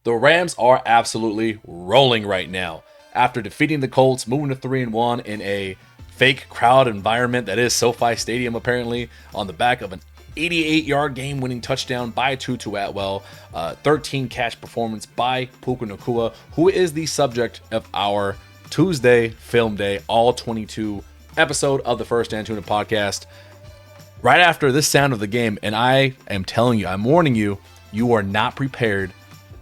The Rams are absolutely rolling right now. After defeating the Colts, moving to 3-1 in a fake crowd environment that is SoFi Stadium, apparently, on the back of an 88-yard game-winning touchdown by Tutu Atwell, 13-catch performance by Puka Nacua, who is the subject of our Tuesday Film Day All-22 episode of the First and Tuna podcast. Right after this sound of the game, and I am telling you, I'm warning you, you are not prepared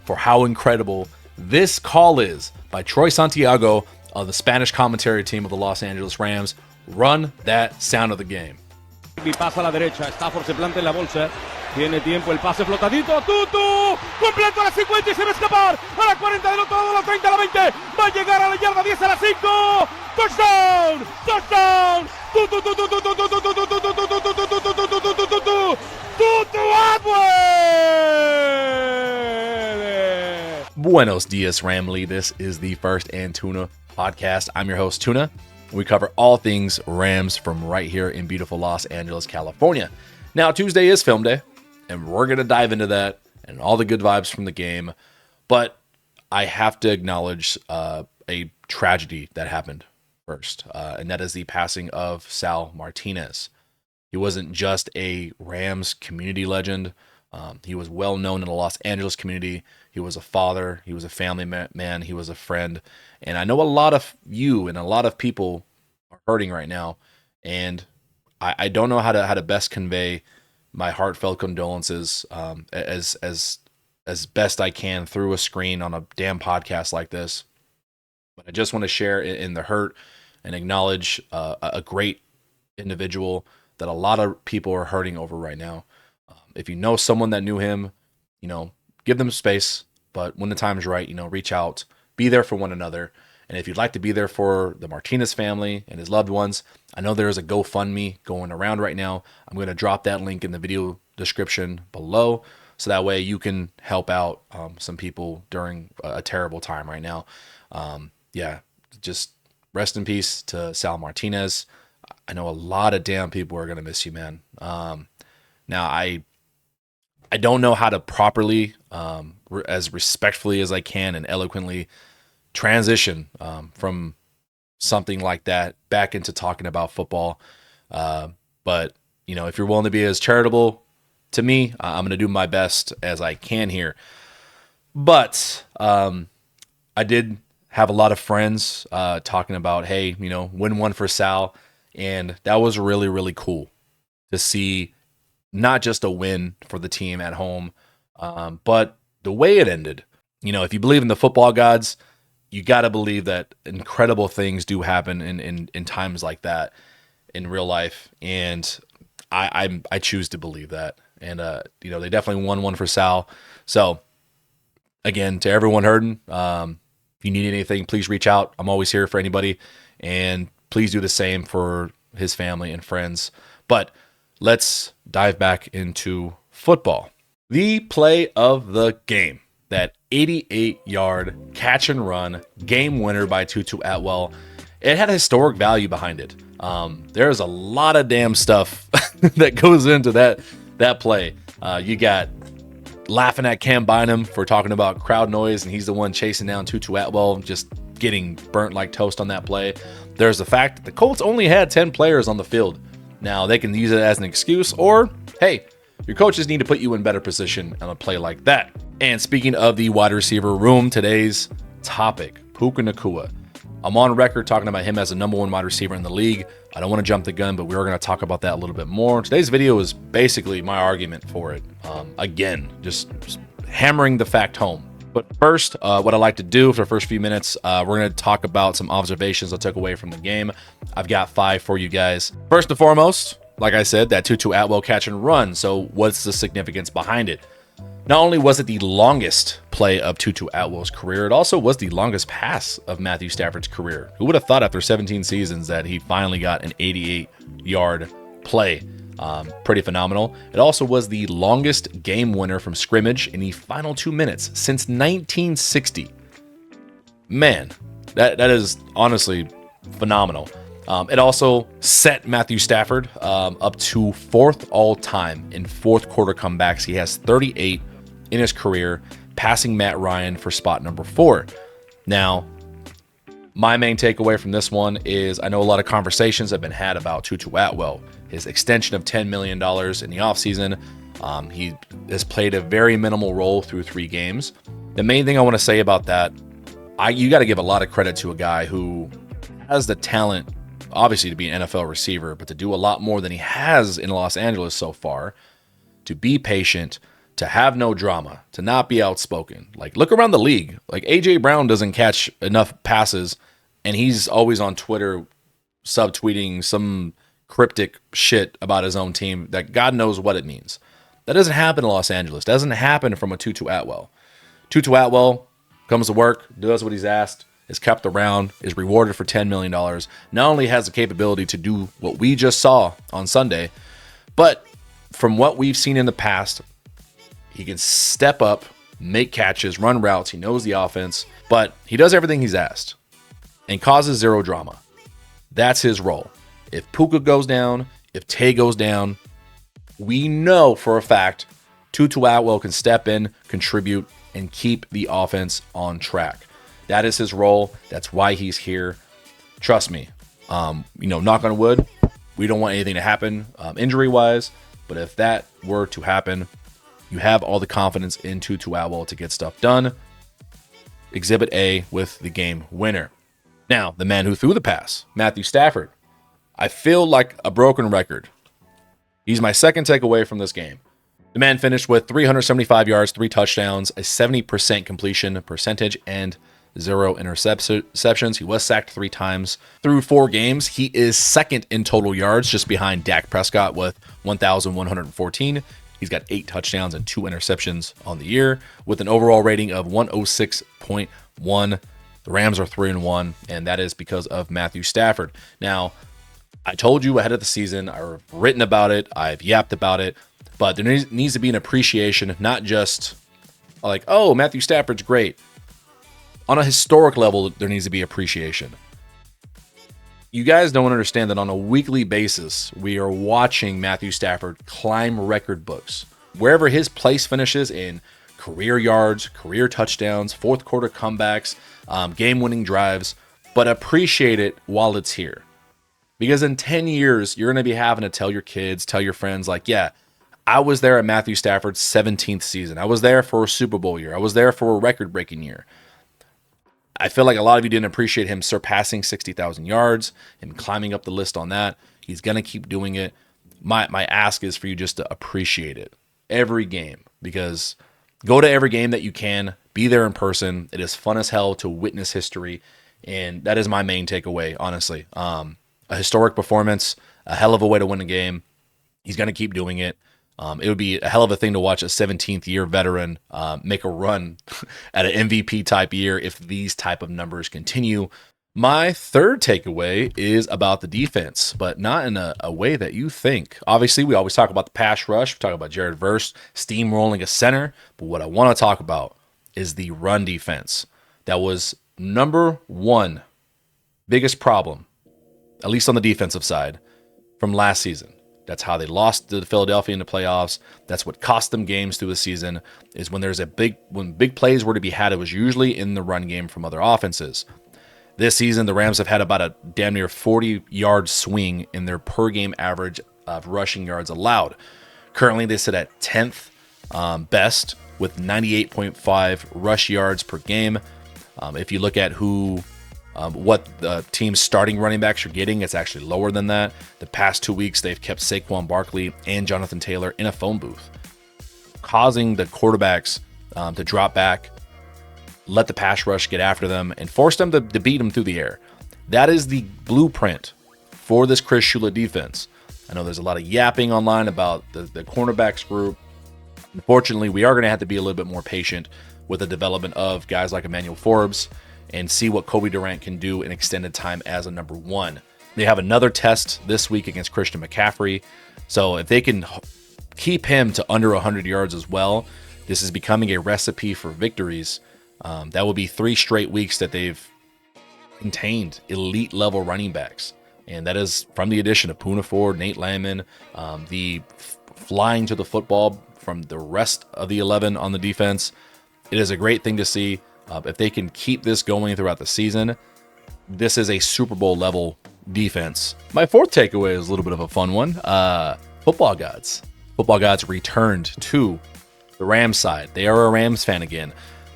for how incredible this call is by Troy Santiago of the Spanish commentary team of the Los Angeles Rams. Run that sound of the game. Higbee pasa a la derecha, Stafford se planta en la bolsa, tiene tiempo, el pase flotadito, Tutu, completo a la 50 y se va a escapar, a la 40 del otro lado, a la 30, a la 20, va a llegar a la yarda 10, a la 5, touchdown, touchdown, Tutu Atwell! Buenos dias, Ramley. This is the First and Tuna podcast. I'm your host, Tuna. We cover all things Rams from right here in beautiful Los Angeles, California. Now, Tuesday is film day, and we're going to dive into that and all the good vibes from the game. But I have to acknowledge a tragedy that happened first, and that is the passing of Sal Martinez. He wasn't just a Rams community legend. He was well known in the Los Angeles community. He was a father. He was a family man. He was a friend. And I know a lot of you and a lot of people are hurting right now. And I don't know how to best convey my heartfelt condolences as best I can through a screen on a damn podcast like this. But I just want to share in the hurt and acknowledge a great individual that a lot of people are hurting over right now. If you know someone that knew him, give them space. But when the time's right, reach out, be there for one another. And if you'd like to be there for the Martinez family and his loved ones, I know there is a GoFundMe going around right now. I'm going to drop that link in the video description below, so that way you can help out some people during a terrible time right now. Just rest in peace to Sal Martinez. I know a lot of damn people are going to miss you, man. Now, I don't know how to properly, as respectfully as I can and eloquently transition from something like that back into talking about football. But, if you're willing to be as charitable to me, I'm going to do my best as I can here. But I did have a lot of friends talking about, hey, win one for Sal. And that was really, really cool to see. Not just a win for the team at home, but the way it ended. If you believe in the football gods, you got to believe that incredible things do happen in times like that in real life. And I choose to believe that. And, they definitely won one for Sal. So, again, to everyone hurting, if you need anything, please reach out. I'm always here for anybody. And please do the same for his family and friends. But let's dive back into football. The play of the game, that 88-yard catch and run game winner by Tutu Atwell, it had historic value behind it. There's a lot of damn stuff that goes into that play. You got laughing at Cam Bynum for talking about crowd noise, and he's the one chasing down Tutu Atwell, just getting burnt like toast on that play. There's the fact that the Colts only had 10 players on the field. Now, they can use it as an excuse, or, hey, your coaches need to put you in better position on a play like that. And speaking of the wide receiver room, today's topic, Puka Nacua. I'm on record talking about him as the number one wide receiver in the league. I don't want to jump the gun, but we're going to talk about that a little bit more. Today's video is basically my argument for it. Again, just hammering the fact home. But first, what I like to do for the first few minutes, we're going to talk about some observations I took away from the game. I've got 5 for you guys. First and foremost, like I said, that Tutu Atwell catch and run. So what's the significance behind it? Not only was it the longest play of Tutu Atwell's career, it also was the longest pass of Matthew Stafford's career. Who would have thought after 17 seasons that he finally got an 88-yard play? Pretty phenomenal. It also was the longest game winner from scrimmage in the final 2 minutes since 1960. Man, that is honestly phenomenal. It also set Matthew Stafford up to 4th all-time in fourth quarter comebacks. He has 38 in his career. passing Matt Ryan for spot number 4. Now, my main takeaway from this one is I know a lot of conversations have been had about Tutu Atwell, his extension of $10 million in the offseason. He has played a very minimal role through 3 games. The main thing I want to say about that, you got to give a lot of credit to a guy who has the talent, obviously, to be an NFL receiver, but to do a lot more than he has in Los Angeles so far, to be patient, to have no drama, to not be outspoken. Like, look around the league. Like, A.J. Brown doesn't catch enough passes, and he's always on Twitter subtweeting some cryptic shit about his own team that God knows what it means. That doesn't happen in Los Angeles. Doesn't happen from a Tutu Atwell. Tutu Atwell comes to work, does what he's asked, is kept around, is rewarded for $10 million. Not only has the capability to do what we just saw on Sunday, but from what we've seen in the past, he can step up, make catches, run routes. He knows the offense, but he does everything he's asked and causes zero drama. That's his role. If Puka goes down, if Tay goes down, we know for a fact Tutu Atwell can step in, contribute, and keep the offense on track. That is his role. That's why he's here. Trust me. Knock on wood, we don't want anything to happen injury-wise, but if that were to happen, you have all the confidence in Tutu Atwell to get stuff done. Exhibit A with the game winner. Now, the man who threw the pass, Matthew Stafford. I feel like a broken record. He's my second takeaway from this game. The man finished with 375 yards, 3 touchdowns, a 70% completion percentage, and 0 interceptions. He was sacked 3 times through 4 games. He is second in total yards, just behind Dak Prescott with 1,114. He's got 8 touchdowns and 2 interceptions on the year with an overall rating of 106.1. The Rams are 3-1, and that is because of Matthew Stafford. Now, I told you ahead of the season, I've written about it, I've yapped about it, but there needs to be an appreciation, not just like, oh, Matthew Stafford's great. On a historic level, there needs to be appreciation. You guys don't understand that on a weekly basis, we are watching Matthew Stafford climb record books. Wherever his place finishes in career yards, career touchdowns, fourth quarter comebacks, game-winning drives, but appreciate it while it's here. Because in 10 years, you're going to be having to tell your kids, tell your friends, like, yeah, I was there at Matthew Stafford's 17th season. I was there for a Super Bowl year. I was there for a record-breaking year. I feel like a lot of you didn't appreciate him surpassing 60,000 yards and climbing up the list on that. He's going to keep doing it. My ask is for you just to appreciate it every game, because go to every game that you can. Be there in person. It is fun as hell to witness history, and that is my main takeaway, honestly. A historic performance, a hell of a way to win a game. He's going to keep doing it. It would be a hell of a thing to watch a 17th year veteran make a run at an MVP type year if these type of numbers continue. My third takeaway is about the defense, but not in a way that you think. Obviously, we always talk about the pass rush. We talk about Jared Verse steamrolling a center, but what I want to talk about is the run defense. That was number 1 biggest problem, at least on the defensive side, from last season. That's how they lost to Philadelphia in the playoffs. That's what cost them games through the season, is when when big plays were to be had, it was usually in the run game from other offenses. This season, the Rams have had about a damn near 40-yard swing in their per-game average of rushing yards allowed. Currently, they sit at 10th best with 98.5 rush yards per game. If you look at what the team's starting running backs are getting, it's actually lower than that. The past 2 weeks, they've kept Saquon Barkley and Jonathan Taylor in a phone booth, causing the quarterbacks to drop back, let the pass rush get after them, and force them to beat them through the air. That is the blueprint for this Chris Shula defense. I know there's a lot of yapping online about the cornerbacks group. Unfortunately, we are going to have to be a little bit more patient with the development of guys like Emmanuel Forbes and see what Kobe Durant can do in extended time as a number 1. They have another test this week against Christian McCaffrey. So if they can keep him to under 100 yards as well, this is becoming a recipe for victories. That will be 3 straight weeks that they've contained elite level running backs. And that is from the addition of Puka Nacua, Nate Landman, the flying to the football from the rest of the 11 on the defense. It is a great thing to see. If they can keep this going throughout the season, this is a Super Bowl level defense. My fourth takeaway is a little bit of a fun one. Football gods. Football gods returned to the Rams side. They are a Rams fan again.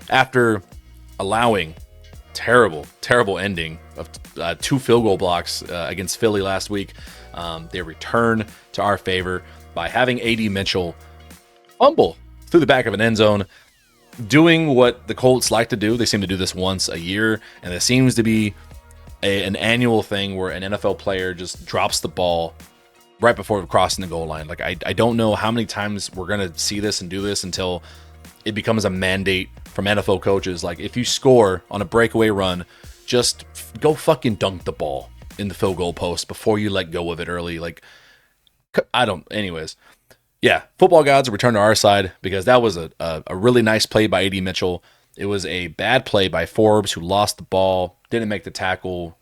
After allowing terrible ending of 2 field goal blocks against Philly last week, they return to our favor by having A.D. Mitchell fumble through the back of an end zone, doing what the Colts like to do. They seem to do this once a year, and it seems to be an annual thing where an NFL player just drops the ball right before crossing the goal line. Like, I don't know how many times we're going to see this and do this until it becomes a mandate from NFL coaches. Like, if you score on a breakaway run, just go fucking dunk the ball in the field goal post before you let go of it early. Like, anyways. Yeah, football gods return to our side because that was a really nice play by A.D. Mitchell. It was a bad play by Forbes, who lost the ball, didn't make the tackle,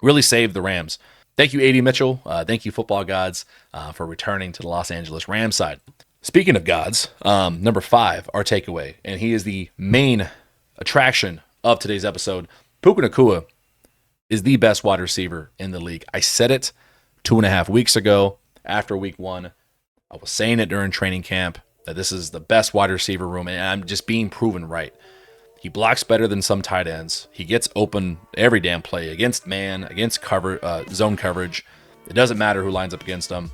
really saved the Rams. Thank you, A.D. Mitchell. Thank you, football gods, for returning to the Los Angeles Rams side. Speaking of gods, number 5, our takeaway, and he is the main attraction of today's episode. Puka Nacua is the best wide receiver in the league. I said it 2.5 weeks ago after week 1. I was saying it during training camp that this is the best wide receiver room, and I'm just being proven right. He blocks better than some tight ends. He gets open every damn play against man, against zone coverage. It doesn't matter who lines up against him.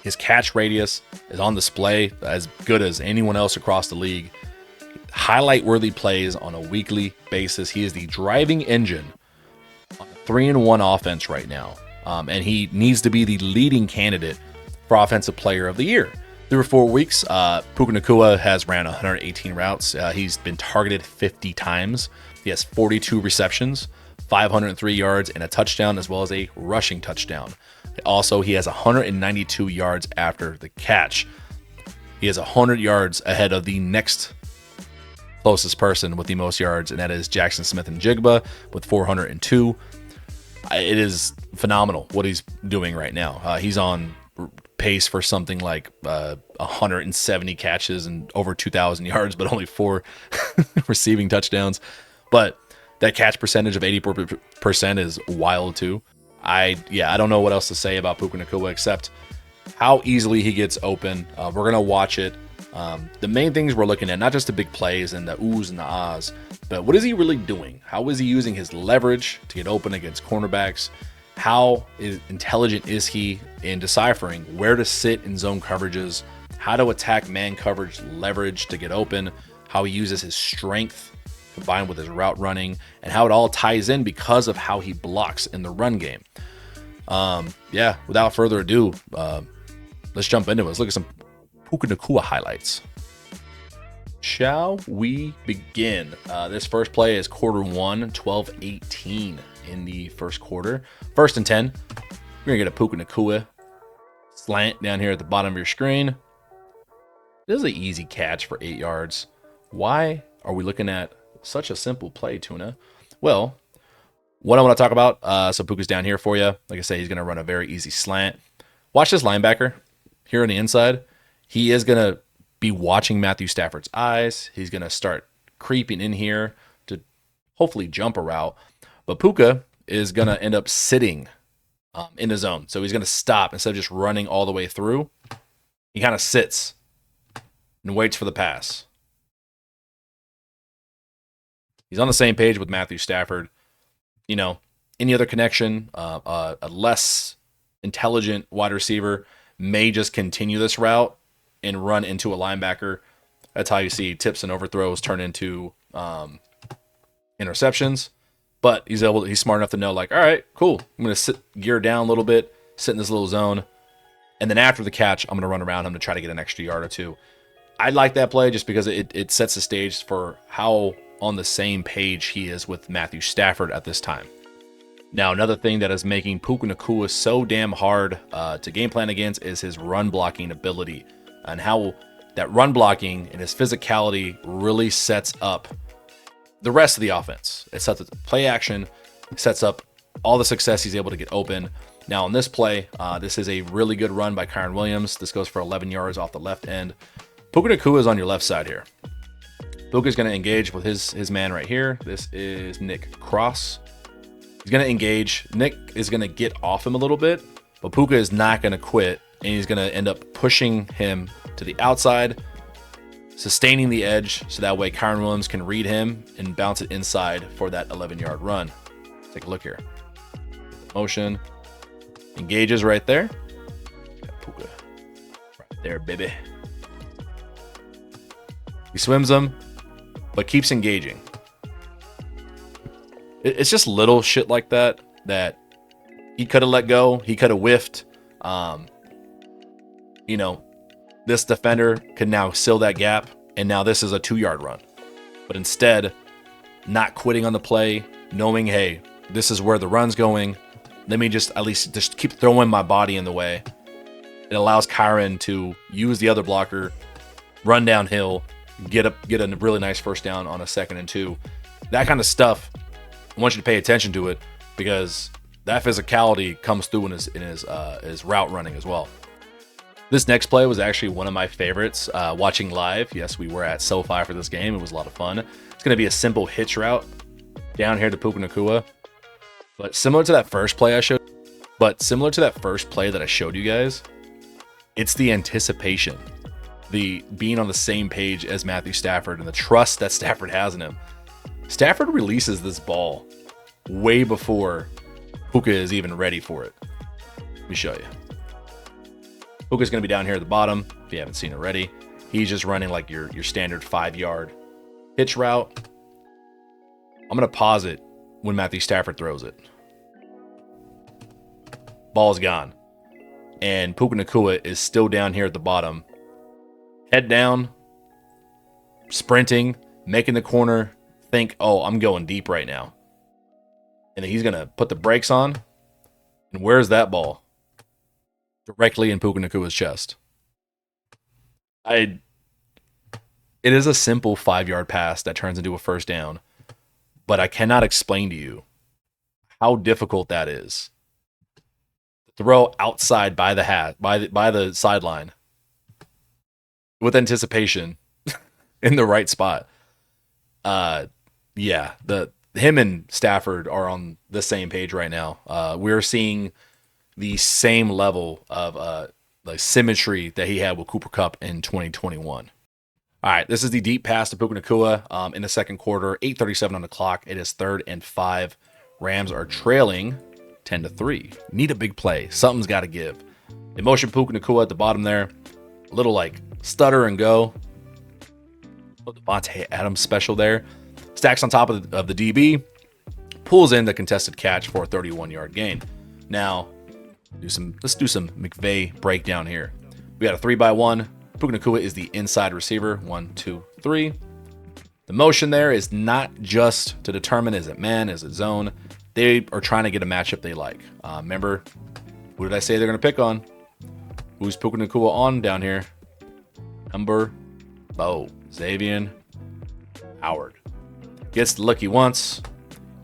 His catch radius is on display, as good as anyone else across the league. Highlight-worthy plays on a weekly basis. He is the driving engine on a 3-1 offense right now, and he needs to be the leading candidate for Offensive Player of the Year. Through 4 weeks, Puka Nacua has ran 118 routes. He's been targeted 50 times. He has 42 receptions, 503 yards, and a touchdown, as well as a rushing touchdown. Also, he has 192 yards after the catch. He is 100 yards ahead of the next closest person with the most yards, and that is Jackson Smith-Njigba with 402. It is phenomenal what he's doing right now. He's on pace for something like 170 catches and over 2,000 yards, but only 4 receiving touchdowns. But that catch percentage of 80% is wild too. I don't know what else to say about Puka Nacua except how easily he gets open. We're going to watch it. The main things we're looking at, not just the big plays and the oohs and the ahs, but what is he really doing? How is he using his leverage to get open against cornerbacks? How intelligent is he in deciphering where to sit in zone coverages, how to attack man coverage leverage to get open, how he uses his strength combined with his route running, and how it all ties in because of how he blocks in the run game. Without further ado, let's jump into it. Let's look at some Puka Nacua highlights. Shall we begin? This first play is quarter 1, 12-18 in the first quarter. 1st and 10. We're going to get a Puka Nacua slant down here at the bottom of your screen. This is an easy catch for 8 yards. Why are we looking at such a simple play, Tuna? Well, what I want to talk about, so Puka's down here for you. Like I say, he's going to run a very easy slant. Watch this linebacker here on the inside. He is going to be watching Matthew Stafford's eyes. He's going to start creeping in here to hopefully jump a route. But Puka is going to end up sitting in the zone. So he's going to stop instead of just running all the way through. He kind of sits and waits for the pass. He's on the same page with Matthew Stafford. You know, any other connection, a less intelligent wide receiver may just continue this route and run into a linebacker. That's how you see tips and overthrows turn into interceptions. But he's smart enough to know, like, all right, cool. I'm going to gear down a little bit, sit in this little zone, and then after the catch, I'm going to run around him to try to get an extra yard or two. I like that play just because it sets the stage for how on the same page he is with Matthew Stafford at this time. Now, another thing that is making Puka Nacua so damn hard to game plan against is his run blocking ability, and how that run blocking and his physicality really sets up the rest of the offense. It sets up play action, sets up all the success he's able to get open. Now, on this play, this is a really good run by Kyren Williams. This goes for 11 yards off the left end. Puka Nacua is on your left side here. Puka's going to engage with his man right here. This is Nick Cross. He's going to engage. Nick is going to get off him a little bit, but Puka is not going to quit, and he's going to end up pushing him to the outside, sustaining the edge, so that way Kyron Williams can read him and bounce it inside for that 11-yard run. Take a look here. Motion. Engages right there. Got Puka right there, baby. He swims him, but keeps engaging. It's just little shit like that he could have let go. He could have whiffed. This defender can now seal that gap, and now this is a 2-yard run. But instead, not quitting on the play, knowing, hey, this is where the run's going. Let me just at least just keep throwing my body in the way. It allows Kyron to use the other blocker, run downhill, get a really nice first down on a 2nd and 2. That kind of stuff, I want you to pay attention to it, because that physicality comes through in his route running as well. This next play was actually one of my favorites watching live. Yes, we were at SoFi for this game. It was a lot of fun. It's going to be a simple hitch route down here to Puka Nacua. But similar to that first play that I showed you guys, it's the anticipation, the being on the same page as Matthew Stafford and the trust that Stafford has in him. Stafford releases this ball way before Puka is even ready for it. Let me show you. Puka's going to be down here at the bottom, if you haven't seen it already. He's just running like your standard 5-yard hitch route. I'm going to pause it when Matthew Stafford throws it. Ball's gone. And Puka Nacua is still down here at the bottom. Head down, sprinting, making the corner think, oh, I'm going deep right now. And then he's going to put the brakes on. And where's that ball? Directly in Puka Nacua's chest. It is a simple 5-yard pass that turns into a first down. But I cannot explain to you how difficult that is. Throw outside by the sideline with anticipation in the right spot. Him and Stafford are on the same page right now. We're seeing the same level of symmetry that he had with Cooper Kupp in 2021. All right, this is the deep pass to Puka Nacua in the second quarter. 8:37 on the clock. It is 3rd and 5. Rams are trailing 10-3. Need a big play. Something's got to give. They motion Puka Nacua at the bottom there. A little stutter and go. Devontae Adams special there. Stacks on top of the DB. Pulls in the contested catch for a 31-yard gain. Now, let's do some McVay breakdown here. We got a 3-by-1. Puka Nacua is the inside receiver. 1, 2, 3. The motion there is not just to determine is it man, is it zone. They are trying to get a matchup they like. Remember, who did I say they're going to pick on? Who's Puka Nacua on down here? Number Xavien Howard. Gets the look he wants.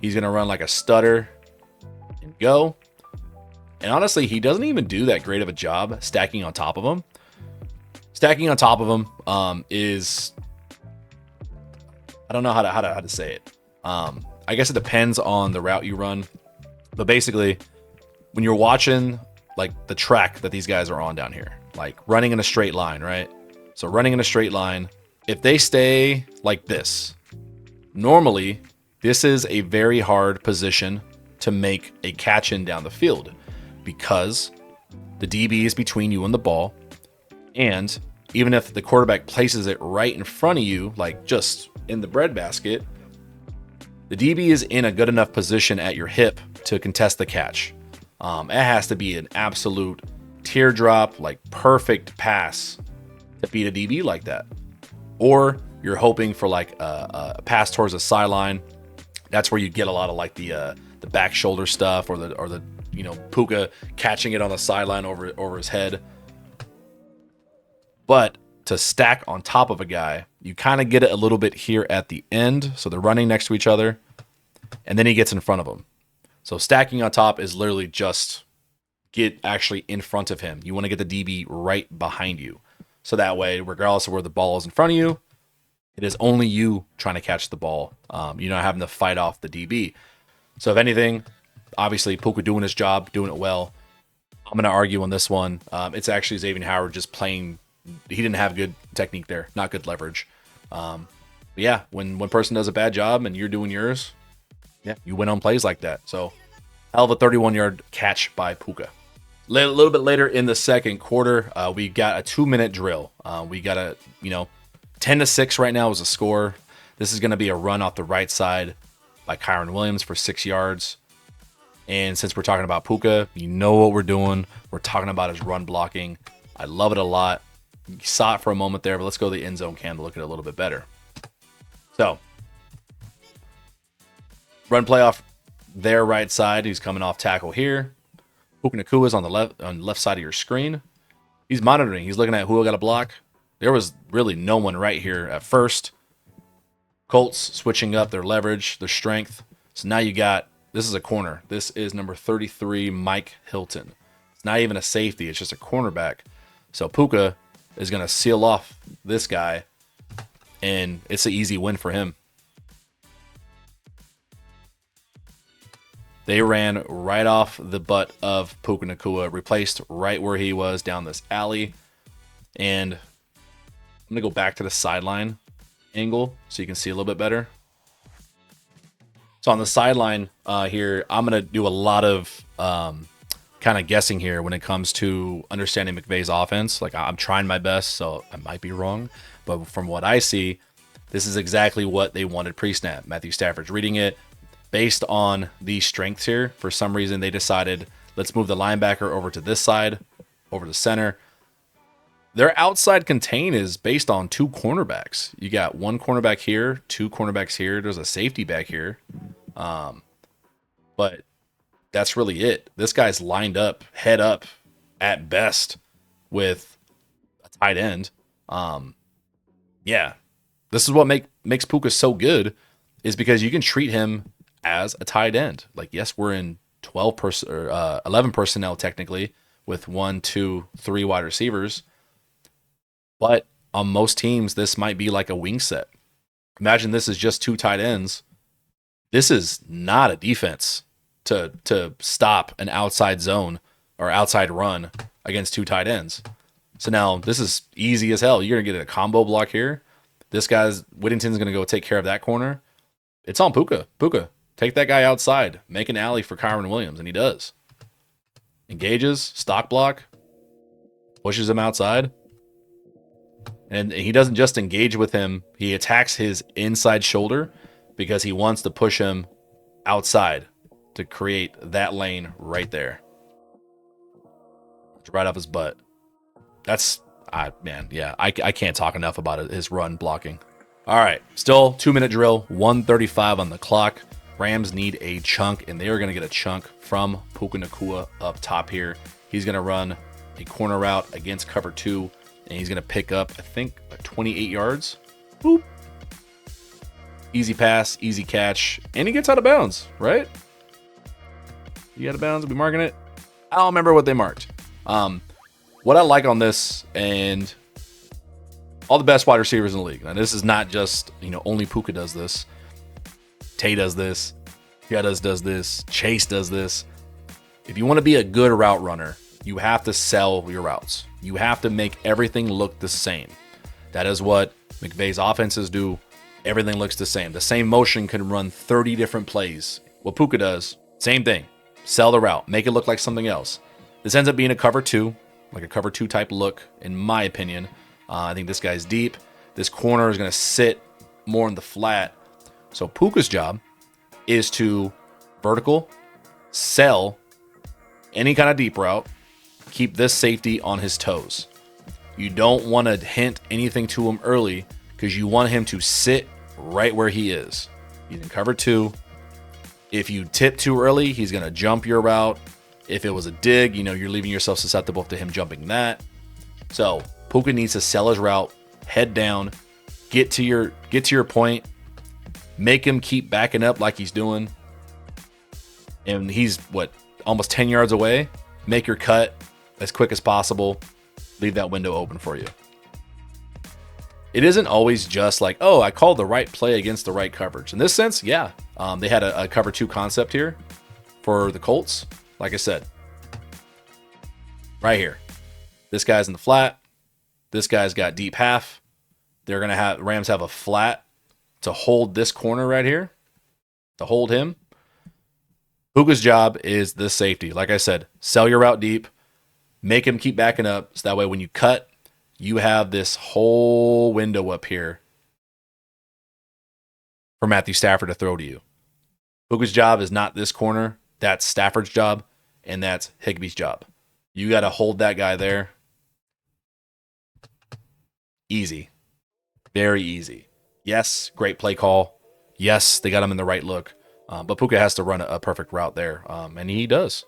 He's going to run like a stutter and go. And honestly, he doesn't even do that great of a job stacking on top of him. Stacking on top of him is, I don't know how to say it. I guess it depends on the route you run. But basically, when you're watching the track that these guys are on down here, running in a straight line, right? So running in a straight line, if they stay like this, normally this is a very hard position to make a catch in down the field because the DB is between you and the ball. And even if the quarterback places it right in front of you, just in the breadbasket, the DB is in a good enough position at your hip to contest the catch. It has to be an absolute teardrop, perfect pass to beat a DB like that. Or you're hoping for a pass towards the sideline. That's where you get a lot of the back shoulder stuff or the Puka catching it on the sideline over his head. But to stack on top of a guy, you kind of get it a little bit here at the end. So they're running next to each other, and then he gets in front of him. So stacking on top is literally just get actually in front of him. You want to get the DB right behind you. So that way, regardless of where the ball is in front of you, It is only you trying to catch the ball. You're not having to fight off the DB. So if anything, obviously Puka doing his job, doing it well. I'm going to argue on this one. It's actually Xavien Howard just playing. He didn't have good technique there, not good leverage. But yeah, when one person does a bad job and you're doing yours, yeah, you win on plays like that. So hell of a 31-yard catch by Puka. A little bit later in the second quarter, we got a 2-minute drill. We got a 10-6 right now is a score. This is going to be a run off the right side by Kyren Williams for 6 yards. And since we're talking about Puka, you know what we're doing. We're talking about his run blocking. I love it a lot. You saw it for a moment there, but let's go to the end zone cam to look at it a little bit better. So, run play off their right side. He's coming off tackle here. Puka Nacua is on the left side of your screen. He's monitoring. He's looking at who I got to block. There was really no one right here at first. Colts switching up their leverage, their strength. So now you got, this is a corner. This is number 33, Mike Hilton. It's not even a safety. It's just a cornerback. So Puka is going to seal off this guy, and it's an easy win for him. They ran right off the butt of Puka Nacua, replaced right where he was down this alley. And I'm going to go back to the sideline angle so you can see a little bit better. So on the sideline here, I'm going to do a lot of kind of guessing here when it comes to understanding McVay's offense. Like, I'm trying my best, so I might be wrong. But from what I see, this is exactly what they wanted pre-snap. Matthew Stafford's reading it. Based on these strengths here, for some reason they decided, let's move the linebacker over to this side, over to center. Their outside contain is based on 2 cornerbacks. You got 1 cornerback here, 2 cornerbacks here. There's a safety back here. But that's really it. This guy's lined up, head up at best with a tight end. Yeah, this is what makes Puka so good, is because you can treat him as a tight end. Like, yes, we're in 11 personnel technically with 1, 2, 3 wide receivers, but on most teams this might be like a wing set. Imagine this is just 2 tight ends. This is not a defense to stop an outside zone or outside run against 2 tight ends. So now this is easy as hell. You're gonna get a combo block here. This guy's Whittington's gonna go take care of that corner. It's on Puka. Puka, take that guy outside. Make an alley for Kyren Williams, and he does. Engages, stock block, pushes him outside. And he doesn't just engage with him. He attacks his inside shoulder because he wants to push him outside to create that lane right there. Right off his butt. That's, I can't talk enough about it, his run blocking. All right, still 2-minute drill, 1:35 on the clock. Rams need a chunk, and they are going to get a chunk from Puka Nacua up top here. He's going to run a corner route against cover 2, and he's going to pick up, I think, 28 yards. Boop. Easy pass, easy catch, and he gets out of bounds, right? He out of bounds, are we marking it? I don't remember what they marked. What I like on this, and all the best wide receivers in the league. Now, this is not just, only Puka does this. Tay does this. Geddes does this. Chase does this. If you want to be a good route runner, you have to sell your routes. You have to make everything look the same. That is what McVay's offenses do. Everything looks the same. The same motion can run 30 different plays. What Puka does, same thing. Sell the route. Make it look like something else. This ends up being a cover 2, like a cover 2 type look, in my opinion. I think this guy's deep. This corner is going to sit more in the flat. So Puka's job is to vertical, sell any kind of deep route, keep this safety on his toes. You don't want to hint anything to him early because you want him to sit right where he is. He's in cover 2. If you tip too early, he's going to jump your route. If it was a dig, you're leaving yourself susceptible to him jumping that. So Puka needs to sell his route, head down, get to your point, make him keep backing up like he's doing. And he's, almost 10 yards away. Make your cut as quick as possible. Leave that window open for you. it isn't always just like, oh, I called the right play against the right coverage. In this sense, yeah, they had a cover 2 concept here for the Colts. Like I said, right here, this guy's in the flat. This guy's got deep half. They're going to have Rams have a flat to hold this corner right here, to hold him. Puka's job is this safety. Like I said, sell your route deep, make him keep backing up, so that way when you cut, you have this whole window up here for Matthew Stafford to throw to you. Puka's job is not this corner. That's Stafford's job, and that's Higbee's job. You got to hold that guy there. Easy. Very easy. Yes, great play call. Yes, they got him in the right look. But Puka has to run a perfect route there, and he does.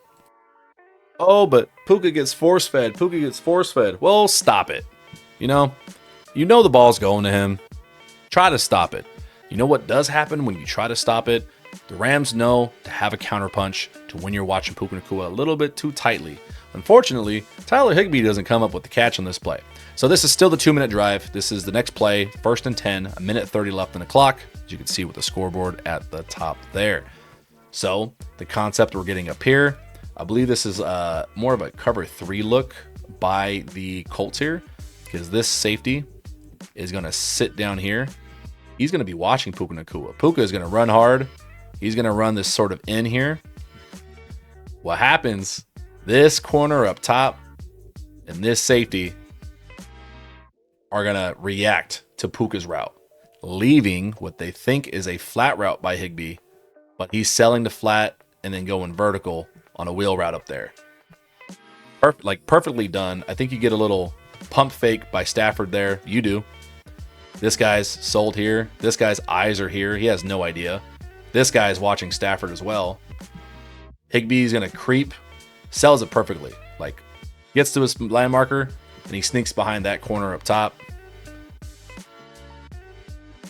Oh, but Puka gets force-fed. Puka gets force-fed. Well, stop it. You know the ball's going to him. Try to stop it. You know what does happen when you try to stop it? The Rams know to have a counterpunch to when you're watching Puka Nacua a little bit too tightly. Unfortunately, Tyler Higbee doesn't come up with the catch on this play. So this is still the 2-minute drive. This is the next play, 1st and 10, a minute 30 left on the clock, as you can see with the scoreboard at the top there. So the concept we're getting up here, I believe this is more of a cover 3 look by the Colts here, because this safety is going to sit down here. He's going to be watching Puka Nacua. Puka is going to run hard. He's going to run this sort of in here. What happens, this corner up top and this safety are going to react to Puka's route, leaving what they think is a flat route by Higbee, but he's selling the flat and then going vertical on a wheel route up there. Perfectly done. I think you get a little pump fake by Stafford there. You do. This guy's sold here. This guy's eyes are here. He has no idea. This guy's watching Stafford as well. Higbee's going to creep. Sells it perfectly. Like, gets to his line marker, and he sneaks behind that corner up top.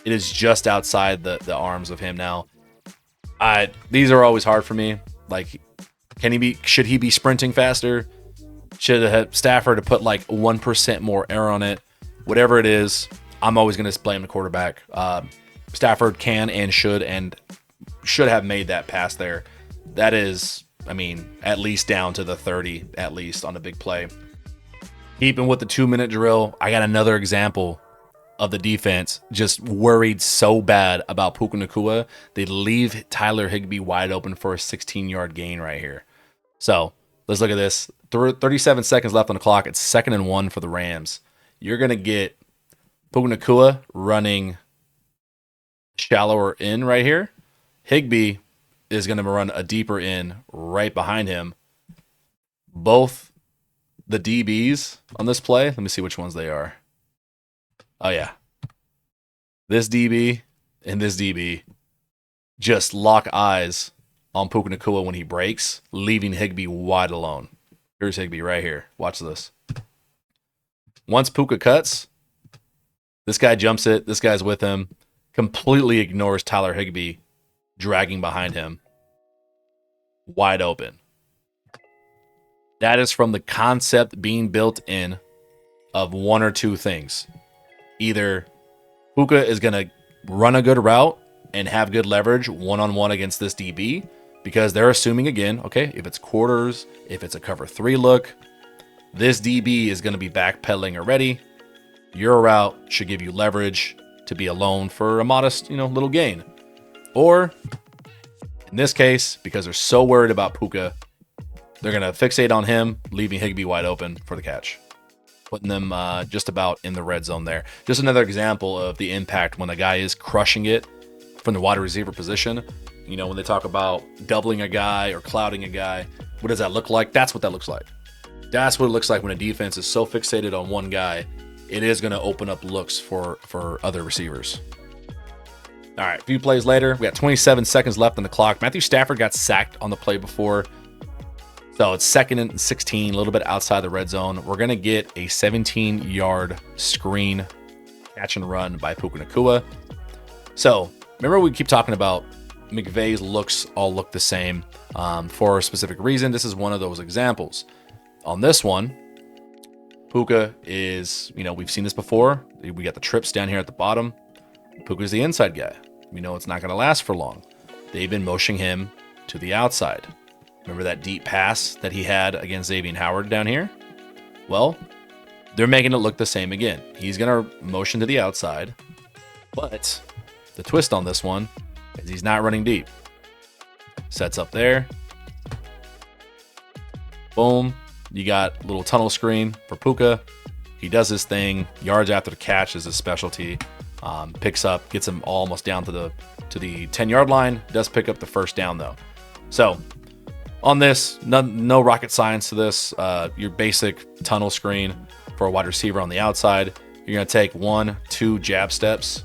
It is just outside the arms of him now. These are always hard for me. Like, should he be sprinting faster? Should have Stafford have put like 1% more air on it? Whatever it is, I'm always going to blame the quarterback. Stafford can and should have made that pass there. That is, I mean, at least down to the 30, at least on a big play. Keeping with the 2-minute drill, I got another example of the defense just worried so bad about Puka Nacua, they leave Tyler Higbee wide open for a 16-yard gain right here. So let's look at this. 37 seconds left on the clock. It's 2nd and 1 for the Rams. You're going to get Puka Nacua running shallower in right here. Higbee is going to run a deeper in right behind him. Both the DBs on this play, let me see which ones they are. Oh, yeah. This DB and this DB just lock eyes on Puka Nacua when he breaks, leaving Higbee wide alone. Here's Higbee right here. Watch this. Once Puka cuts, this guy jumps it. This guy's with him. Completely ignores Tyler Higbee dragging behind him. Wide open. That is from the concept being built in of one or two things. Either Puka is going to run a good route and have good leverage one-on-one against this DB, because they're assuming, again, okay, if it's quarters, if it's a cover 3 look, this DB is going to be backpedaling already. Your route should give you leverage to be alone for a modest, little gain. Or, in this case, because they're so worried about Puka, they're going to fixate on him, leaving Higbee wide open for the catch. Putting them just about in the red zone there. Just another example of the impact when a guy is crushing it from the wide receiver position. When they talk about doubling a guy or clouding a guy, what does that look like? That's what that looks like. That's what it looks like when a defense is so fixated on one guy. It is going to open up looks for other receivers. All right, a few plays later, we got 27 seconds left on the clock. Matthew Stafford got sacked on the play before. So it's 2nd and 16, a little bit outside the red zone. We're going to get a 17-yard screen catch and run by Puka Nacua. So remember, we keep talking about McVay's looks all look the same for a specific reason. This is one of those examples. On this one, Puka is, we've seen this before. We got the trips down here at the bottom. Puka's the inside guy. We know it's not going to last for long. They've been motioning him to the outside. Remember that deep pass that he had against Xavien Howard down here? Well, they're making it look the same again. He's going to motion to the outside, but the twist on this one is he's not running deep. Sets up there. Boom. You got a little tunnel screen for Puka. He does his thing. Yards after the catch is his specialty. Picks up, gets him almost down to the 10-yard line. Does pick up the first down though. So on this, no rocket science to this. Your basic tunnel screen for a wide receiver on the outside. You're gonna take 1-2 jab steps.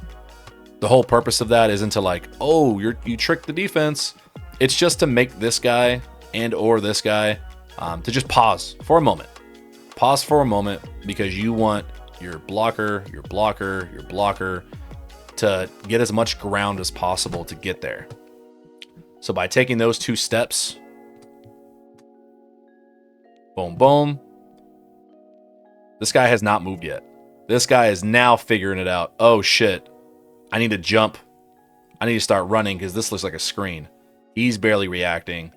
The whole purpose of that isn't to like, oh, you tricked the defense. It's just to make this guy and or this guy to just pause for a moment. Pause for a moment because you want your blocker to get as much ground as possible to get there. So by taking those 2 steps, boom, boom, this guy has not moved yet. This guy is now figuring it out. Oh shit, I need to jump. I need to start running because this looks like a screen. He's barely reacting.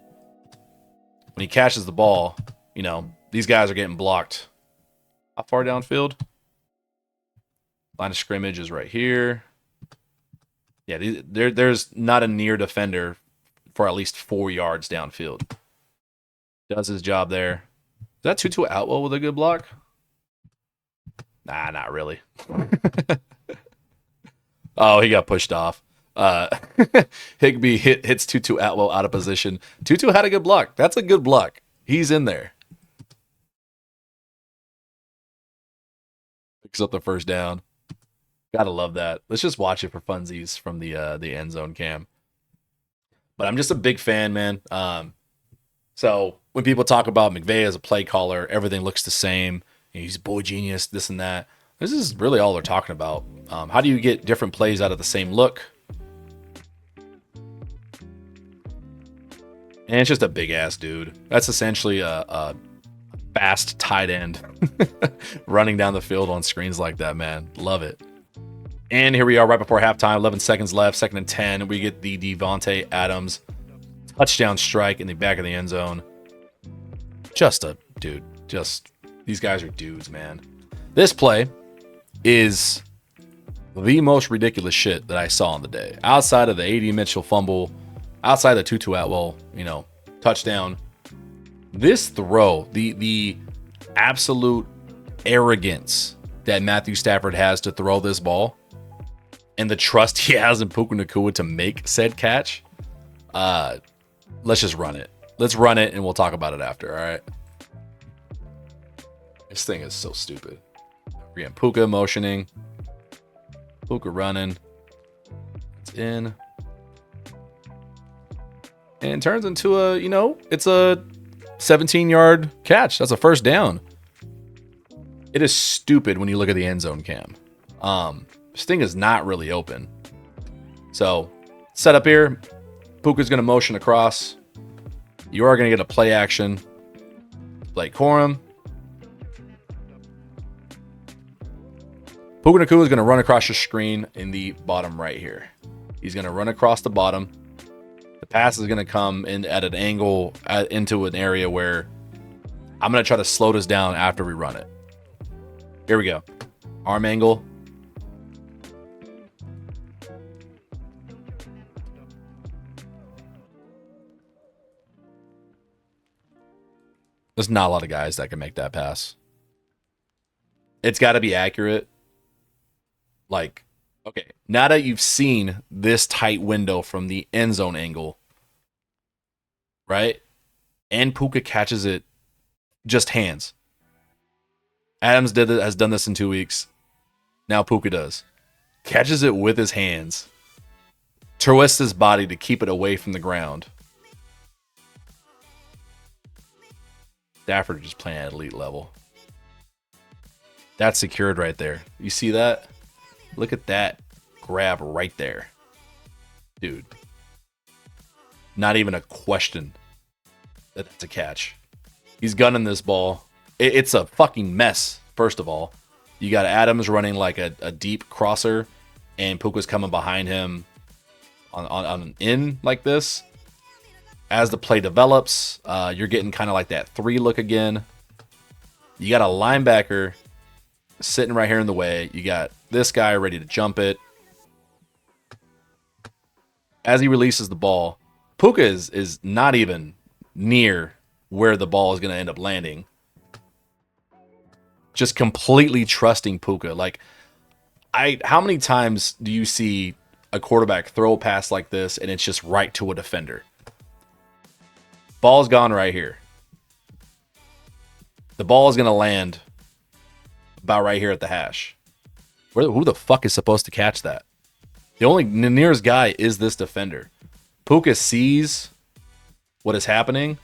When he catches the ball, you know, these guys are getting blocked. How far downfield? Line of scrimmage is right here. Yeah, there's not a near defender for at least 4 yards downfield. Does his job there. Is that Tutu Atwell with a good block? Nah, not really. Oh, he got pushed off. Higbee hits Tutu Atwell out of position. Tutu had a good block. That's a good block. He's in there. Picks up the first down. Gotta love that. Let's just watch it for funsies from the end zone cam. But I'm just a big fan, man. So when people talk about McVay as a play caller, everything looks the same. He's a boy genius, this and that. This is really all they're talking about. How do you get different plays out of the same look? And it's just a big ass dude. That's essentially a fast tight end running down the field on screens like that, man. Love it. And here we are right before halftime, 11 seconds left, 2nd and 10. We get the Davante Adams touchdown strike in the back of the end zone. Just a dude. Just, these guys are dudes, man. This play is the most ridiculous shit that I saw on the day. Outside of the A.D. Mitchell fumble, outside the Tutu Atwell, touchdown. This throw, the absolute arrogance that Matthew Stafford has to throw this ball and the trust he has in Puka Nacua to make said catch, let's just run it. Let's run it and we'll talk about it after, all right? This thing is so stupid. We're getting Puka motioning. Puka running. It's in. And turns into it's a 17-yard catch. That's a first down. It is stupid when you look at the end zone cam. This thing is not really open. So, set up here. Puka's going to motion across. You are going to get a play action. Blake Corum. Puka Nacua is going to run across your screen in the bottom right here. He's going to run across the bottom. The pass is going to come in at an angle into an area where I'm going to try to slow this down after we run it. Here we go. Arm angle. There's not a lot of guys that can make that pass. It's got to be accurate. Like, okay, now that you've seen this tight window from the end zone angle, right? And Puka catches it just hands. Adams has done this in 2 weeks. Now Puka does. Catches it with his hands. Twists his body to keep it away from the ground. Stafford just playing at elite level. That's secured right there. You see that? Look at that grab right there. Dude. Not even a question that that's a catch. He's gunning this ball. It's a fucking mess, first of all. You got Adams running like a deep crosser, and Puka's coming behind him on an in like this. As the play develops, you're getting kind of like that 3 look again. You got a linebacker sitting right here in the way. You got this guy ready to jump it. As he releases the ball, Puka is not even near where the ball is going to end up landing. Just completely trusting Puka. Like, how many times do you see a quarterback throw a pass like this and it's just right to a defender? Ball's gone right here. The ball is going to land about right here at the hash. Who the fuck is supposed to catch that? The only nearest guy is this defender. Puka sees what is happening,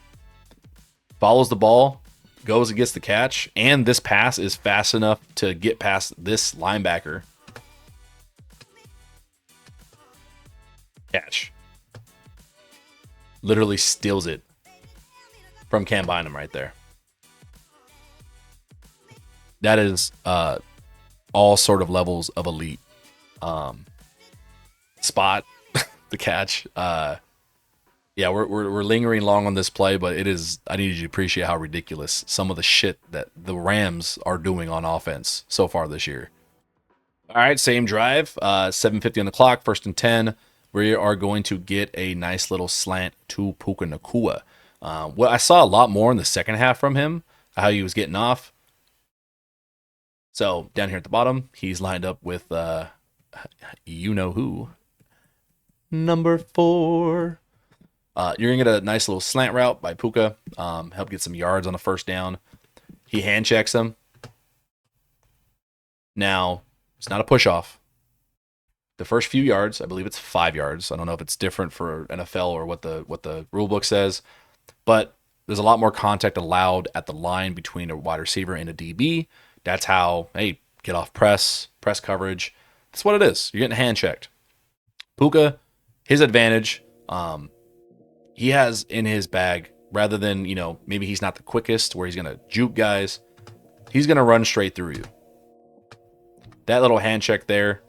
follows the ball, goes and gets the catch, and this pass is fast enough to get past this linebacker. Catch. Literally steals it from Cam Bynum right there. That is all sort of levels of elite. Spot, the catch. Yeah, we're lingering long on this play, but it is. I need you to appreciate how ridiculous some of the shit that the Rams are doing on offense so far this year. All right, same drive. 7:50 on the clock, 1st and 10. We are going to get a nice little slant to Puka Nacua. Well, I saw a lot more in the second half from him, how he was getting off. So down here at the bottom, he's lined up with you know who. Number 4. You're going to get a nice little slant route by Puka. Help get some yards on the first down. He hand checks him. Now, it's not a push-off. The first few yards, I believe it's 5 yards. I don't know if it's different for NFL or what the rule book says. But there's a lot more contact allowed at the line between a wide receiver and a DB. That's how, hey, get off press coverage. That's what it is. You're getting hand checked. Puka, his advantage, he has in his bag, rather than, maybe he's not the quickest where he's going to juke guys, he's going to run straight through you. That little hand check there,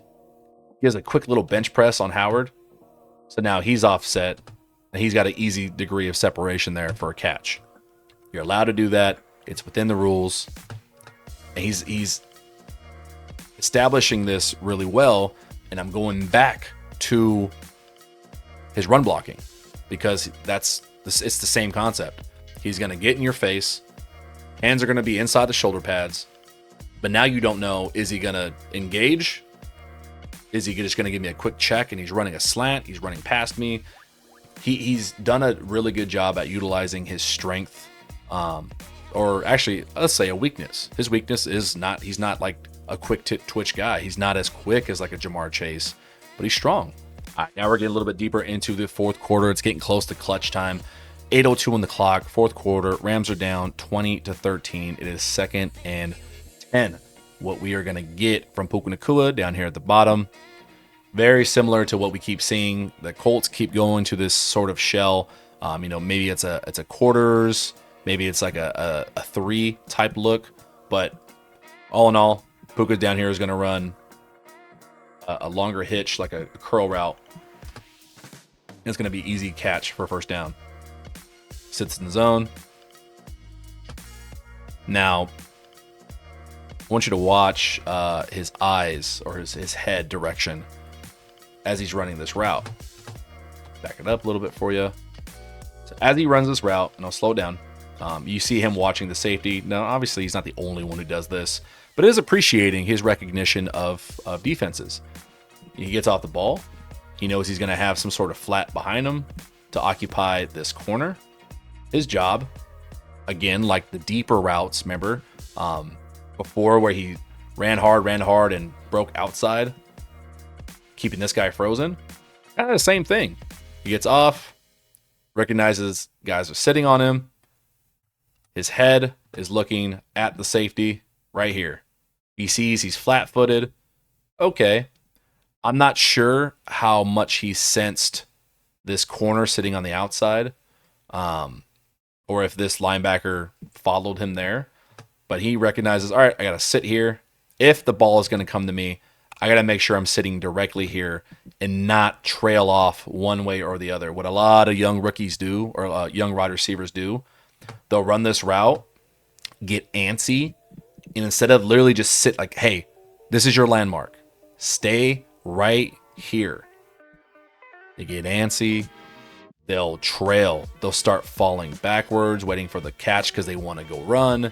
he has a quick little bench press on Howard. So now he's offset, and he's got an easy degree of separation there for a catch. You're allowed to do that. It's within the rules. And he's establishing this really well, and I'm going back to his run blocking because it's the same concept. He's going to get in your face. Hands are going to be inside the shoulder pads. But now you don't know, is he going to engage? Is he just going to give me a quick check and he's running a slant? He's running past me. He's done a really good job at utilizing his strength, or actually, let's say a weakness. His weakness is he's not like a quick twitch guy. He's not as quick as like a Jamar Chase, but he's strong. All right, now we're getting a little bit deeper into the fourth quarter. It's getting close to clutch time. 8:02 on the clock, fourth quarter. Rams are down 20-13. It is 2nd and 10. What we are going to get from Puka Nacua down here at the bottom. Very similar to what we keep seeing. The Colts keep going to this sort of shell. Maybe it's a quarters, maybe it's like a 3 type look. But all in all, Puka down here is going to run a longer hitch, like a curl route. It's going to be easy catch for first down. Sits in the zone. Now, I want you to watch his eyes or his head direction as he's running this route. Back it up a little bit for you. So as he runs this route, and I'll slow down, you see him watching the safety. Now, obviously, he's not the only one who does this, but it is appreciating his recognition of defenses. He gets off the ball. He knows he's going to have some sort of flat behind him to occupy this corner. His job, again, like the deeper routes, remember, before where he ran hard, and broke outside, keeping this guy frozen. Kind of the same thing. He gets off, recognizes guys are sitting on him. His head is looking at the safety right here. He sees he's flat-footed. Okay. I'm not sure how much he sensed this corner sitting on the outside, or if this linebacker followed him there. But he recognizes, all right, I got to sit here. if the ball is going to come to me, I got to make sure I'm sitting directly here and not trail off one way or the other. What a lot of young rookies do, or young wide receivers do, they'll run this route, get antsy, and instead of literally just sit like, hey, this is your landmark, stay right here. They get antsy. They'll trail. They'll start falling backwards, waiting for the catch because they want to go run.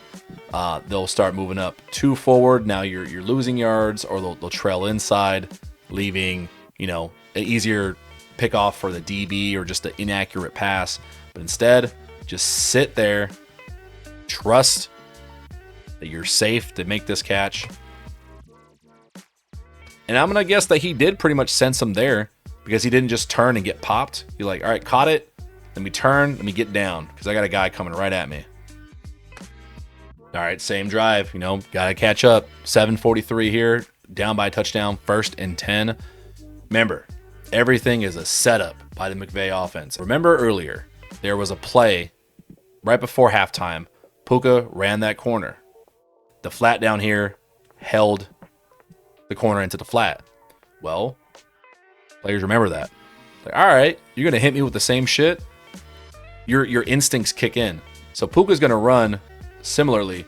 They'll start moving up too forward. Now you're losing yards, or they'll trail inside, leaving an easier pick off for the DB or just an inaccurate pass. But instead, just sit there, trust that you're safe to make this catch. And I'm gonna guess that he did pretty much sense him there, because he didn't just turn and get popped. He's like, all right, caught it. Let me turn. Let me get down, because I got a guy coming right at me. All right, same drive. Got to catch up. 7:43 here. Down by a touchdown. 1st and 10. Remember, everything is a setup by the McVay offense. Remember earlier, there was a play right before halftime. Puka ran that corner. The flat down here held the corner into the flat. Well, players remember that. Like, all right, you're going to hit me with the same shit? Your instincts kick in. So Puka's going to run, similarly,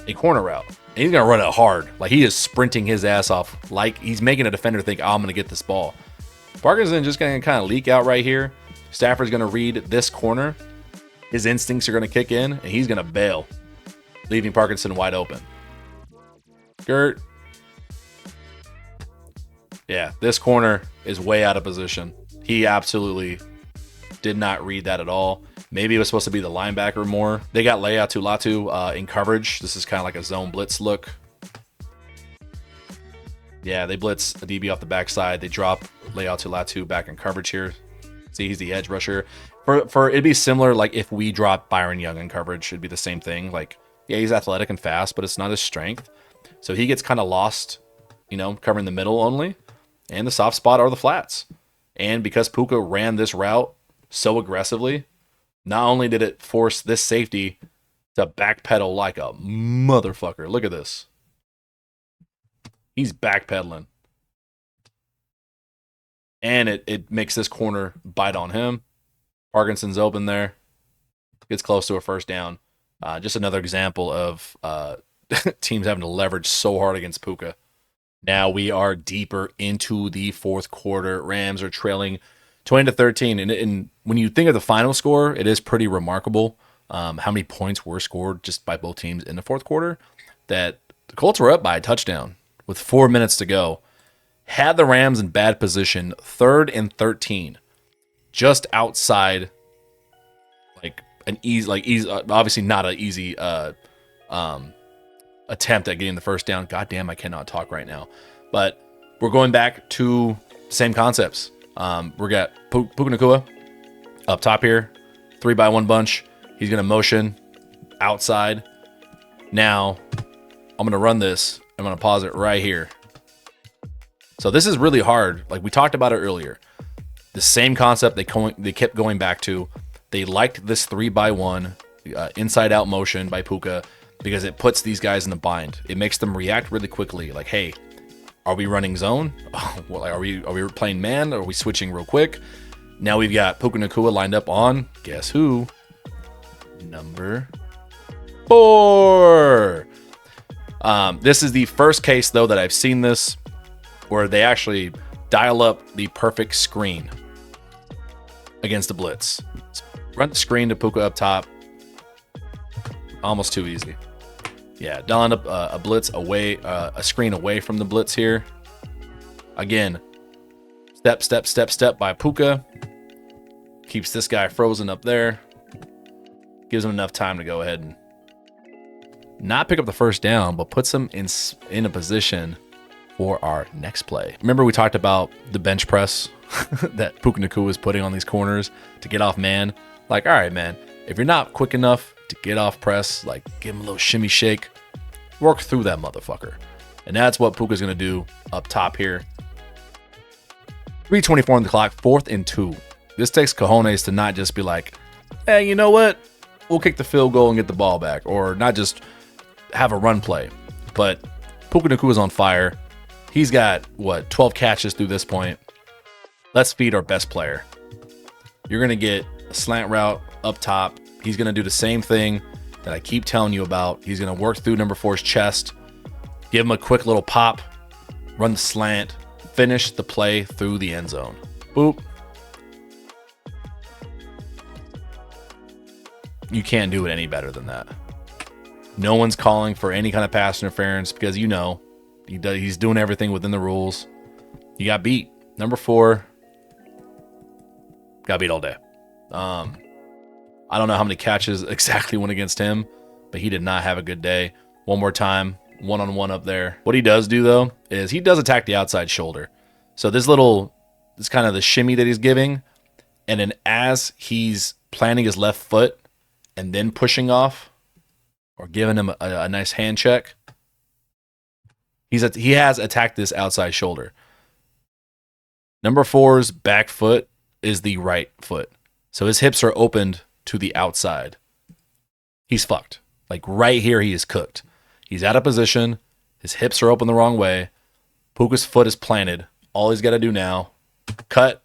a corner route. And he's going to run it hard. Like, he is sprinting his ass off. Like, he's making a defender think, I'm going to get this ball. Parkinson just going to kind of leak out right here. Stafford's going to read this corner. His instincts are going to kick in, and he's going to bail, leaving Parkinson wide open. Gert. Yeah, this corner is way out of position. He absolutely did not read that at all. Maybe it was supposed to be the linebacker more. They got Latu in coverage. This is kind of like a zone blitz look. Yeah, they blitz a DB off the backside. They drop Latu back in coverage here. See, he's the edge rusher. For it'd be similar, like if we drop Byron Young in coverage, it'd be the same thing. Like, yeah, he's athletic and fast, but it's not his strength. So he gets kind of lost, covering the middle only. And the soft spot are the flats. And because Puka ran this route so aggressively, not only did it force this safety to backpedal like a motherfucker. Look at this. He's backpedaling. And it makes this corner bite on him. Parkinson's open there. Gets close to a first down. Just another example of teams having to leverage so hard against Puka. Now we are deeper into the fourth quarter. Rams are trailing 20-13. And when you think of the final score, it is pretty remarkable how many points were scored just by both teams in the fourth quarter. That the Colts were up by a touchdown with 4 minutes to go. Had the Rams in bad position, 3rd and 13, just outside an easy, obviously not an easy attempt at getting the first down. God damn, I cannot talk right now. But we're going back to the same concepts. We got Puka Nacua up top here, 3-by-1 bunch. He's going to motion outside. Now, I'm going to run this. I'm going to pause it right here. So this is really hard. Like we talked about it earlier. The same concept they kept going back to. They liked this 3-by-1 inside-out motion by Puka, because it puts these guys in a bind. It makes them react really quickly. Like, hey, are we running zone? Well, are we playing man? Are we switching real quick? Now we've got Puka Nacua lined up on, guess who? Number 4. This is the first case, though, that I've seen this where they actually dial up the perfect screen against the blitz. Run the screen to Puka up top. Almost too easy. Yeah, dialing up a blitz away, a screen away from the blitz here. Again, step by Puka. Keeps this guy frozen up there. Gives him enough time to go ahead and not pick up the first down, but puts him in a position for our next play. Remember we talked about the bench press that Puka Nacua was putting on these corners to get off man? Like, all right, man, if you're not quick enough to get off press, like give him a little shimmy shake, work through that motherfucker. And that's what Puka's going to do up top here. 3:24 on the clock, 4th and 2. This takes cojones to not just be like, hey, you know what? We'll kick the field goal and get the ball back, or not just have a run play, but Puka Nacua is on fire. He's got, 12 catches through this point. Let's feed our best player. You're going to get a slant route up top. He's going to do the same thing that I keep telling you about. He's going to work through number 4's chest, give him a quick little pop, run the slant, finish the play through the end zone. Boop. You can't do it any better than that. No one's calling for any kind of pass interference because he's doing everything within the rules. He got beat. Number 4 got beat all day. I don't know how many catches exactly went against him, but he did not have a good day. One more time, one-on-one up there. What he does do, though, is he does attack the outside shoulder. So this kind of the shimmy that he's giving, and then as he's planting his left foot and then pushing off or giving him a nice hand check, he has attacked this outside shoulder. Number 4's back foot is the right foot. So his hips are opened to the outside. He's fucked. Like right here, he is cooked. He's out of position. His hips are open the wrong way. Puka's foot is planted. All he's got to do now, cut,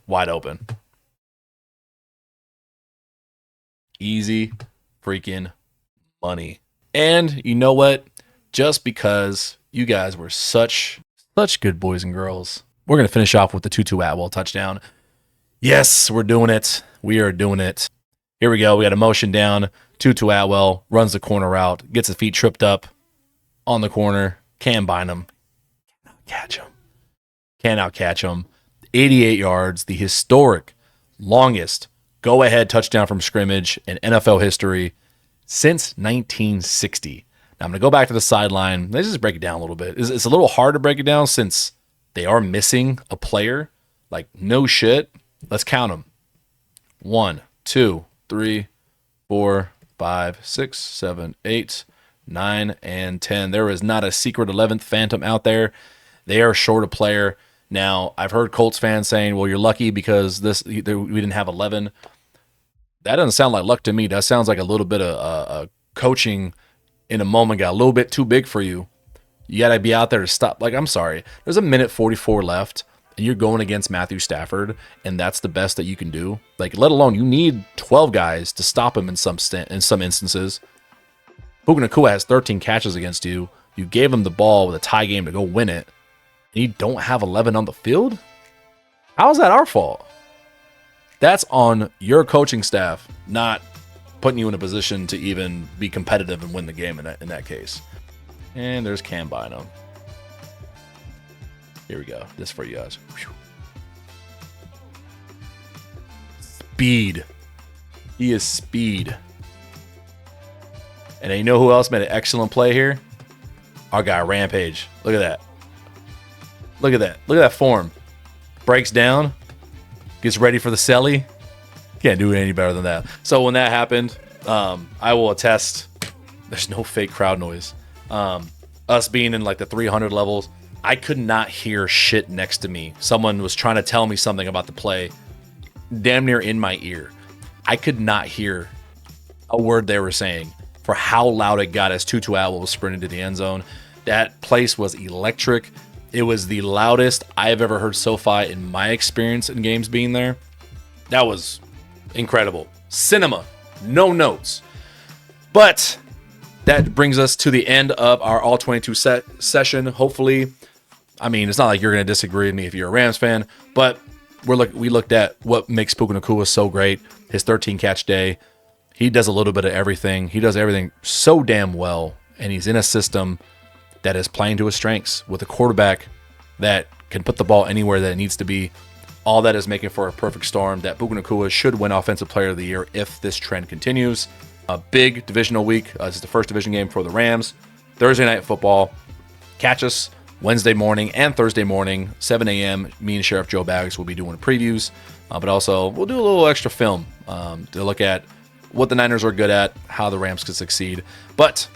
wide open. Easy freaking money. And you know what? Just because you guys were such good boys and girls, we're going to finish off with the Tutu Atwell touchdown. Yes, we're doing it. We are doing it. Here we go. We got a motion down. Tutu Atwell runs the corner route, gets his feet tripped up on the corner. Can't bind him. Cannot catch him. 88 yards, the historic longest go-ahead touchdown from scrimmage in NFL history since 1960. Now, I'm going to go back to the sideline. Let's just break it down a little bit. It's a little hard to break it down since they are missing a player. Like, no shit. Let's count them. 1, 2, 3, 4, 5, 6, 7, 8, 9, and 10. There is not a secret 11th Phantom out there. They are short a player. Now, I've heard Colts fans saying, well, you're lucky because we didn't have 11. That doesn't sound like luck to me. That sounds like a little bit of coaching in a moment got a little bit too big for you. You got to be out there to stop. Like, I'm sorry. There's a minute 44 left, and you're going against Matthew Stafford, and that's the best that you can do. Like, let alone you need 12 guys to stop him in some instances. Puka Nacua has 13 catches against you. You gave him the ball with a tie game to go win it, and you don't have 11 on the field? How is that our fault? That's on your coaching staff, not putting you in a position to even be competitive and win the game in that case. And there's Cam Bynum. Here we go. This for you guys. Whew. Speed. He is speed. And you know who else made an excellent play here? Our guy, Rampage. Look at that. Look at that. Look at that form. Breaks down. Gets ready for the celly. Can't do it any better than that. So when that happened, I will attest, there's no fake crowd noise. Us being in like the 300 levels, I could not hear shit next to me. Someone was trying to tell me something about the play damn near in my ear. I could not hear a word they were saying for how loud it got as Tutu Atwell was sprinting to the end zone. That place was electric. It was the loudest I have ever heard SoFi in my experience in games being there. That was incredible. Cinema. No notes. But that brings us to the end of our All-22 session. Hopefully, I mean, it's not like you're going to disagree with me if you're a Rams fan, but we looked at what makes Puka Nacua so great. His 13-catch day. He does a little bit of everything. He does everything so damn well, and he's in a system that is playing to his strengths with a quarterback that can put the ball anywhere that it needs to be. All that is making for a perfect storm that Puka Nacua should win Offensive Player of the Year if this trend continues. A big divisional week. This is the first division game for the Rams. Thursday Night Football. Catch us Wednesday morning and Thursday morning, 7 a.m. Me and Sheriff Joe Baggs will be doing previews, but also we'll do a little extra film to look at what the Niners are good at, how the Rams could succeed. But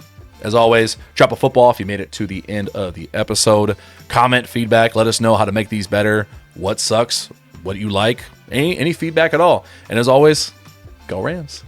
as always, drop a football if you made it to the end of the episode. Comment, feedback, let us know how to make these better. What sucks, what you like, any feedback at all. And as always, go Rams.